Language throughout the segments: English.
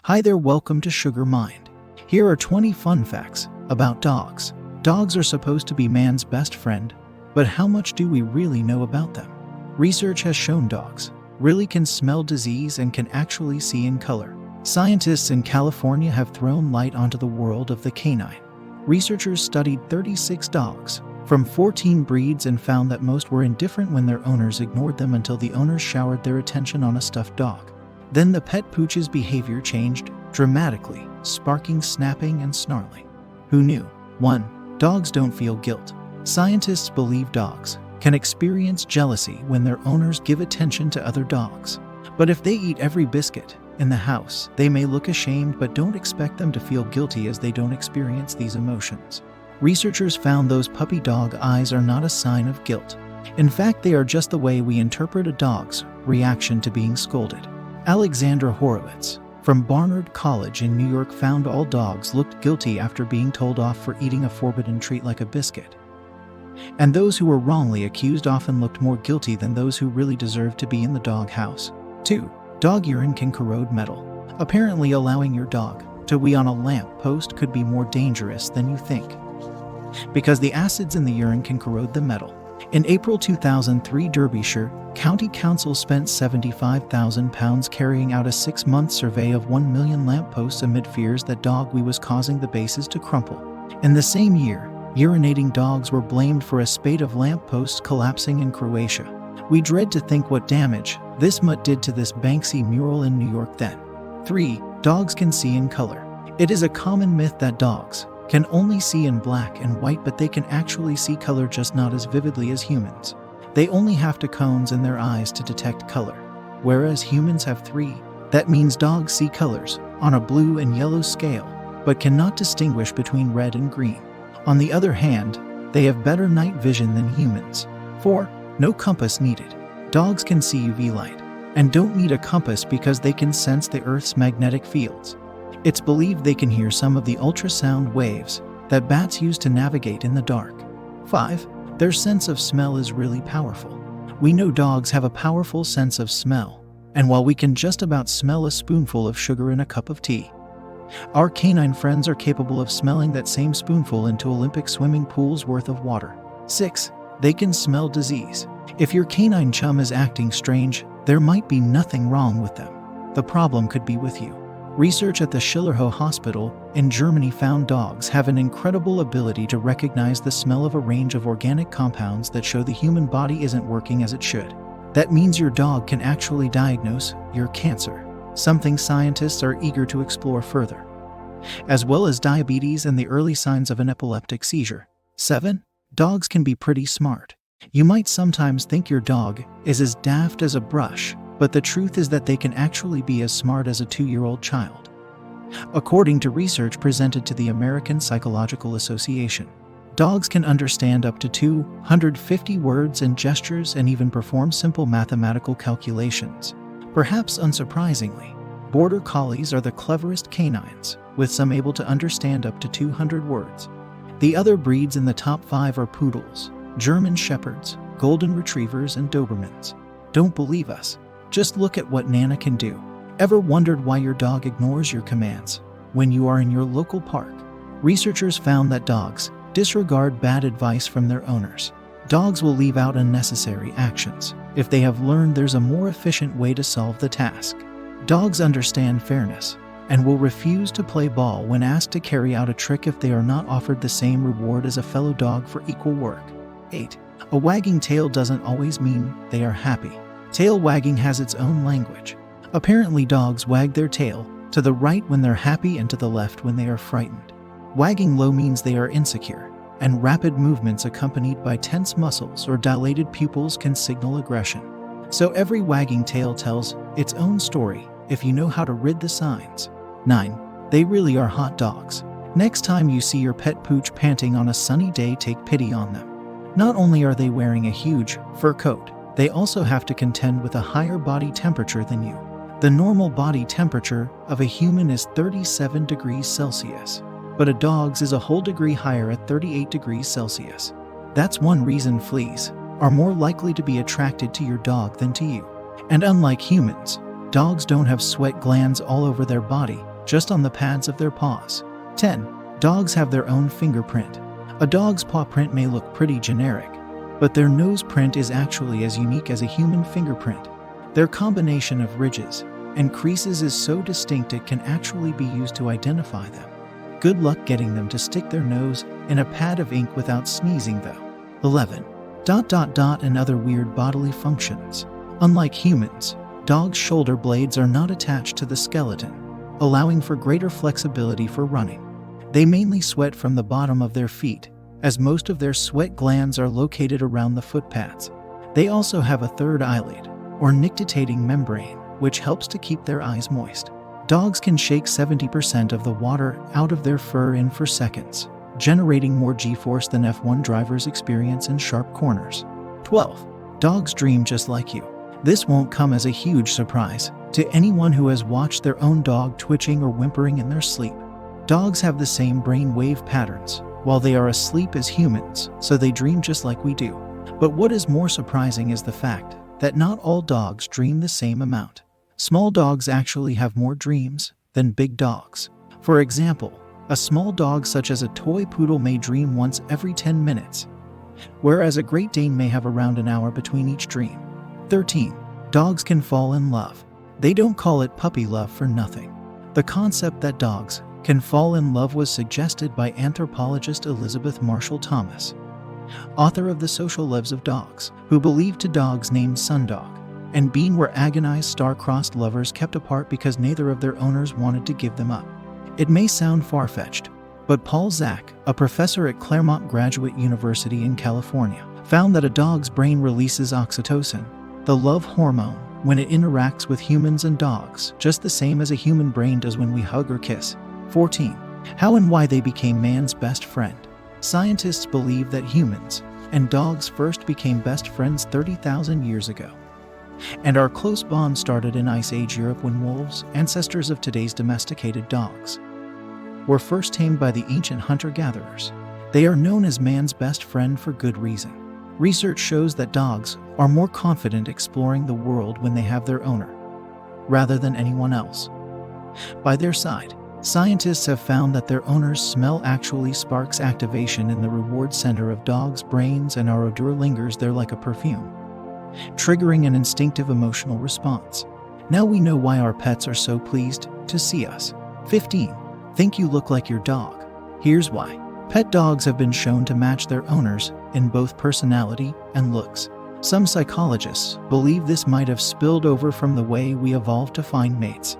Hi there, welcome to Sugar Mind. Here are 20 fun facts about dogs. Dogs are supposed to be man's best friend, but how much do we really know about them? Research has shown dogs really can smell disease and can actually see in color. Scientists in California have thrown light onto the world of the canine. Researchers studied 36 dogs from 14 breeds and found that most were indifferent when their owners ignored them until the owners showered their attention on a stuffed dog. Then the pet pooch's behavior changed dramatically, sparking snapping and snarling. Who knew? 1. Dogs don't feel guilt. Scientists believe dogs can experience jealousy when their owners give attention to other dogs. But if they eat every biscuit in the house, they may look ashamed, but don't expect them to feel guilty as they don't experience these emotions. Researchers found those puppy dog eyes are not a sign of guilt. In fact, they are just the way we interpret a dog's reaction to being scolded. Alexandra Horowitz from Barnard College in New York found all dogs looked guilty after being told off for eating a forbidden treat like a biscuit. And those who were wrongly accused often looked more guilty than those who really deserved to be in the dog house. 2. Dog urine can corrode metal. Apparently, allowing your dog to wee on a lamp post could be more dangerous than you think, because the acids in the urine can corrode the metal. In April 2003, Derbyshire County Council spent £75,000 carrying out a 6-month survey of 1 million lampposts amid fears that dog wee was causing the bases to crumple. In the same year, urinating dogs were blamed for a spate of lampposts collapsing in Croatia. We dread to think what damage this mutt did to this Banksy mural in New York then. 3. Dogs can see in color. It is a common myth that dogs can only see in black and white, but they can actually see color, just not as vividly as humans. They only have 2 cones in their eyes to detect color, whereas humans have 3. That means dogs see colors on a blue and yellow scale, but cannot distinguish between red and green. On the other hand, they have better night vision than humans. 4. No compass needed. Dogs can see UV light and don't need a compass because they can sense the Earth's magnetic fields. It's believed they can hear some of the ultrasound waves that bats use to navigate in the dark. 5. Their sense of smell is really powerful. We know dogs have a powerful sense of smell, and while we can just about smell a spoonful of sugar in a cup of tea, our canine friends are capable of smelling that same spoonful into Olympic swimming pools worth of water. 6. They can smell disease. If your canine chum is acting strange, there might be nothing wrong with them. The problem could be with you. Research at the Schillerho Hospital in Germany found dogs have an incredible ability to recognize the smell of a range of organic compounds that show the human body isn't working as it should. That means your dog can actually diagnose your cancer, something scientists are eager to explore further, as well as diabetes and the early signs of an epileptic seizure. 7. Dogs can be pretty smart. You might sometimes think your dog is as daft as a brush, but the truth is that they can actually be as smart as a 2-year-old child. According to research presented to the American Psychological Association, dogs can understand up to 250 words and gestures and even perform simple mathematical calculations. Perhaps unsurprisingly, Border Collies are the cleverest canines, with some able to understand up to 200 words. The other breeds in the top 5 are Poodles, German Shepherds, Golden Retrievers, and Dobermans. Don't believe us? Just look at what Nana can do. Ever wondered why your dog ignores your commands when you are in your local park? Researchers found that dogs disregard bad advice from their owners. Dogs will leave out unnecessary actions if they have learned there's a more efficient way to solve the task. Dogs understand fairness and will refuse to play ball when asked to carry out a trick if they are not offered the same reward as a fellow dog for equal work. 8. A wagging tail doesn't always mean they are happy. Tail wagging has its own language. Apparently, dogs wag their tail to the right when they're happy and to the left when they are frightened. Wagging low means they are insecure, and rapid movements accompanied by tense muscles or dilated pupils can signal aggression. So every wagging tail tells its own story if you know how to read the signs. 9. They really are hot dogs. Next time you see your pet pooch panting on a sunny day, take pity on them. Not only are they wearing a huge fur coat, they also have to contend with a higher body temperature than you. The normal body temperature of a human is 37 degrees Celsius, but a dog's is a whole degree higher at 38 degrees Celsius. That's one reason fleas are more likely to be attracted to your dog than to you. And unlike humans, Dogs don't have sweat glands all over their body, just on the pads of their paws. 10. Dogs have their own fingerprint. A dog's paw print may look pretty generic, but their nose print is actually as unique as a human fingerprint. Their combination of ridges and creases is so distinct it can actually be used to identify them. Good luck getting them to stick their nose in a pad of ink without sneezing though. 11. And other weird bodily functions. Unlike humans, dogs' shoulder blades are not attached to the skeleton, allowing for greater flexibility for running. They mainly sweat from the bottom of their feet, as most of their sweat glands are located around the foot pads. They also have a third eyelid, or nictitating membrane, which helps to keep their eyes moist. Dogs can shake 70% of the water out of their fur in for seconds, generating more G-force than F1 drivers experience in sharp corners. 12. Dogs dream just like you. This won't come as a huge surprise to anyone who has watched their own dog twitching or whimpering in their sleep. Dogs have the same brain wave patterns while they are asleep as humans, so they dream just like we do. But what is more surprising is the fact that not all dogs dream the same amount. Small dogs actually have more dreams than big dogs. For example, a small dog such as a toy poodle may dream once every 10 minutes, whereas a Great Dane may have around an hour between each dream. 13. Dogs can fall in love. They don't call it puppy love for nothing. The concept that dogs can fall in love was suggested by anthropologist Elizabeth Marshall Thomas, author of The Social Lives of Dogs, who believed to dogs named Sundog and Bean were agonized star-crossed lovers kept apart because neither of their owners wanted to give them up. It may sound far-fetched, but Paul Zak, a professor at Claremont Graduate University in California, found that a dog's brain releases oxytocin, the love hormone, when it interacts with humans and dogs, just the same as a human brain does when we hug or kiss. 14. How and why they became man's best friend. Scientists believe that humans and dogs first became best friends 30,000 years ago. And our close bond started in Ice Age Europe when wolves, ancestors of today's domesticated dogs, were first tamed by the ancient hunter-gatherers. They are known as man's best friend for good reason. Research shows that dogs are more confident exploring the world when they have their owner, rather than anyone else by their side. Scientists have found that their owner's smell actually sparks activation in the reward center of dogs' brains, and our odor lingers there like a perfume, triggering an instinctive emotional response. Now we know why our pets are so pleased to see us. 15. Think you look like your dog. Here's why. Pet dogs have been shown to match their owners in both personality and looks. Some psychologists believe this might have spilled over from the way we evolved to find mates.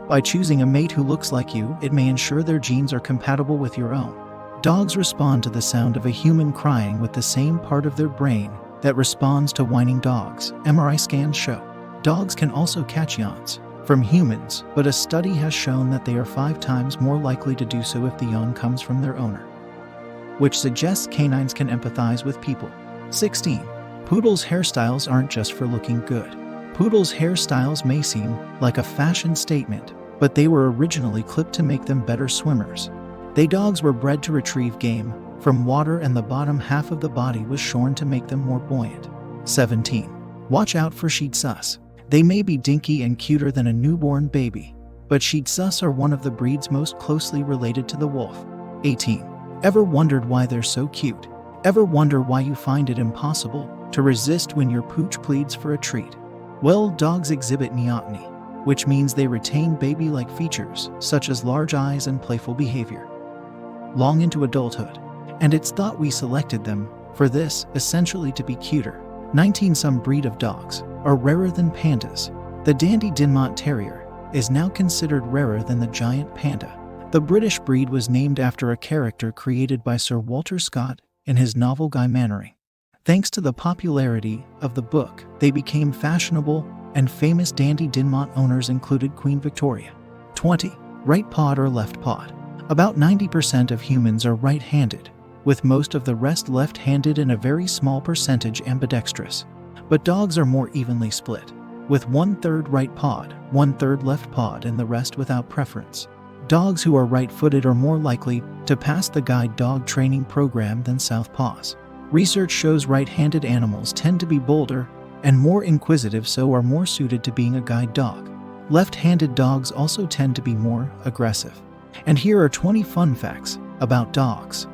By choosing a mate who looks like you, it may ensure their genes are compatible with your own. Dogs respond to the sound of a human crying with the same part of their brain that responds to whining dogs, MRI scans show. Dogs can also catch yawns from humans, but a study has shown that they are 5 times more likely to do so if the yawn comes from their owner, which suggests canines can empathize with people. 16. Poodles' hairstyles aren't just for looking good. Poodles' hairstyles may seem like a fashion statement, but they were originally clipped to make them better swimmers. Dogs were bred to retrieve game from water, and the bottom half of the body was shorn to make them more buoyant. 17. Watch out for Shih Tzus. They may be dinky and cuter than a newborn baby, but Shih Tzus are one of the breeds most closely related to the wolf. 18. Ever wondered why they're so cute? Ever wonder why you find it impossible to resist when your pooch pleads for a treat? Well, dogs exhibit neoteny, which means they retain baby-like features such as large eyes and playful behavior long into adulthood, and it's thought we selected them for this, essentially to be cuter. 19. Some breed of dogs are rarer than pandas. The Dandy Dinmont Terrier is now considered rarer than the giant panda. The British breed was named after a character created by Sir Walter Scott in his novel Guy Mannering. Thanks to the popularity of the book, they became fashionable, and famous Dandy Dinmont owners included Queen Victoria. 20. Right pawed or left pawed. About 90% of humans are right-handed, with most of the rest left-handed and a very small percentage ambidextrous. But dogs are more evenly split, with 1/3 right-pawed, 1/3 left-pawed, and the rest without preference. Dogs who are right-footed are more likely to pass the guide dog training program than southpaws. Research shows right-handed animals tend to be bolder and more inquisitive, so are more suited to being a guide dog. Left-handed dogs also tend to be more aggressive. And here are 20 fun facts about dogs.